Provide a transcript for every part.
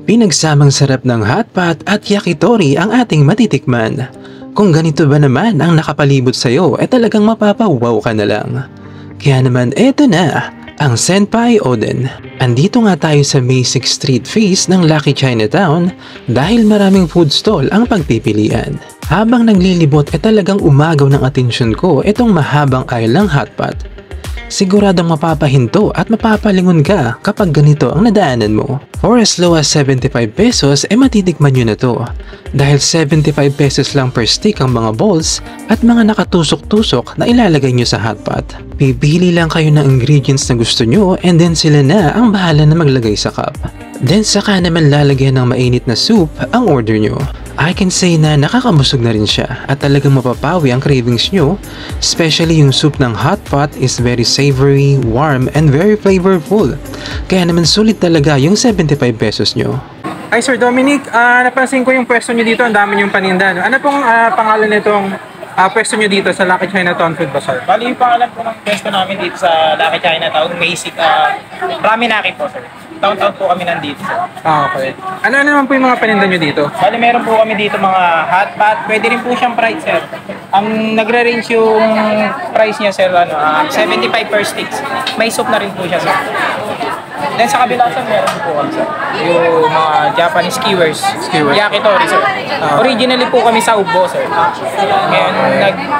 Pinagsamang sarap ng hotpot at yakitori ang ating matitikman. Kung ganito ba naman ang nakapalibot sa'yo, talagang mapapawaw ka na lang. Kaya naman eto na, ang Senpai Oden. Andito nga tayo sa May 6 Street Feast ng Lucky Chinatown dahil maraming food stall ang pagpipilian. Habang naglilibot talagang umagaw ng atensyon ko itong mahabang aisle ng hotpot. Siguradong mapapahinto at mapapalingon ka kapag ganito ang nadaanan mo. For as low as 75 pesos matitikman nyo na to. Dahil 75 pesos lang per stick ang mga balls at mga nakatusok-tusok na ilalagay nyo sa hotpot. Pipili lang kayo ng ingredients na gusto nyo and then sila na ang bahala na maglagay sa cup. Then saka naman lalagyan ng mainit na soup ang order nyo. I can say na nakakabusog na rin siya at talagang mapapawi ang cravings nyo, especially yung soup ng hot pot is very savory, warm, and very flavorful. Kaya naman sulit talaga yung 75 pesos nyo. Hi Sir Dominic, napansin ko yung pwesto nyo dito, ang dami yung paninda. Ano pong pangalan nitong pwesto nyo dito sa Lucky Chinatown Food Bazaar? Bali yung pangalan po ng pwesto namin dito sa Lucky Chinatown, Basic Raminaki po sir. Downtown po kami nandito sir. Okay. Ano naman po yung mga paninda nyo dito? Bali meron po kami dito mga hot pot, pwede rin po siyang price sir. Ang nagre-range yung price niya sir, 75 per sticks. May soup na rin po siya sir. Then sa kabila sir, meron po kami sir. Yung mga Japanese skewers. Yakitori sir. Originally po kami sa Ubo sir. Ngayon,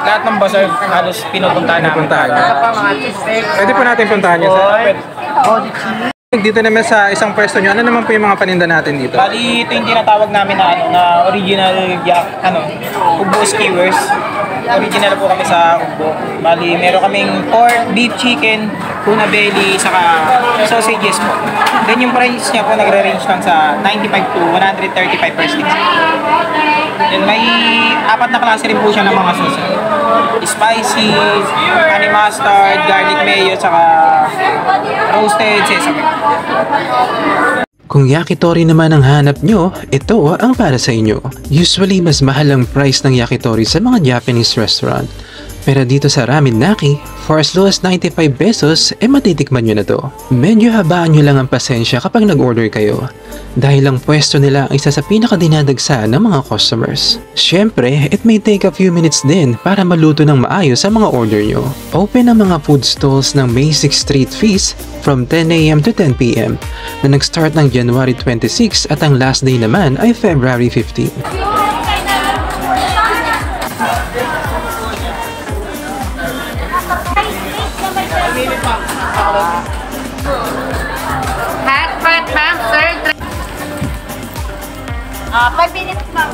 lahat ng bazaar halos pinupuntahan namin. Pwede po natin puntahan niya sir. Dito naman sa isang pwesto nyo, ano naman po yung mga paninda natin dito? Bali, ito yung tinatawag namin na original Ubo skewers. Original po kami sa Ubo. Bali, meron kaming pork, beef, chicken, tuna belly, saka sausages po. Then yung price niya po nagre-range lang sa 95 to 135 per stick. Then may apat na klase rin po siya ng mga sauce. Spicy, honey mustard, garlic mayo, saka roasted sesame. Kung yakitori naman ang hanap nyo, ito ang para sa inyo. Usually, mas mahal ang price ng yakitori sa mga Japanese restaurant. Pero dito sa Raminaki, for as low as 95 pesos, matitikman nyo na to. Medyo habaan nyo lang ang pasensya kapag nag-order kayo. Dahil ang pwesto nila ang isa sa pinakadinadagsa ng mga customers. Siyempre, it may take a few minutes din para maluto ng maayos ang mga order nyo. Open ang mga food stalls ng May 6 Street Feast from 10 AM to 10 PM na nag-start ng January 26 at ang last day naman ay February 15. Hot pot ma'am, sir. 5 minutes ma'am.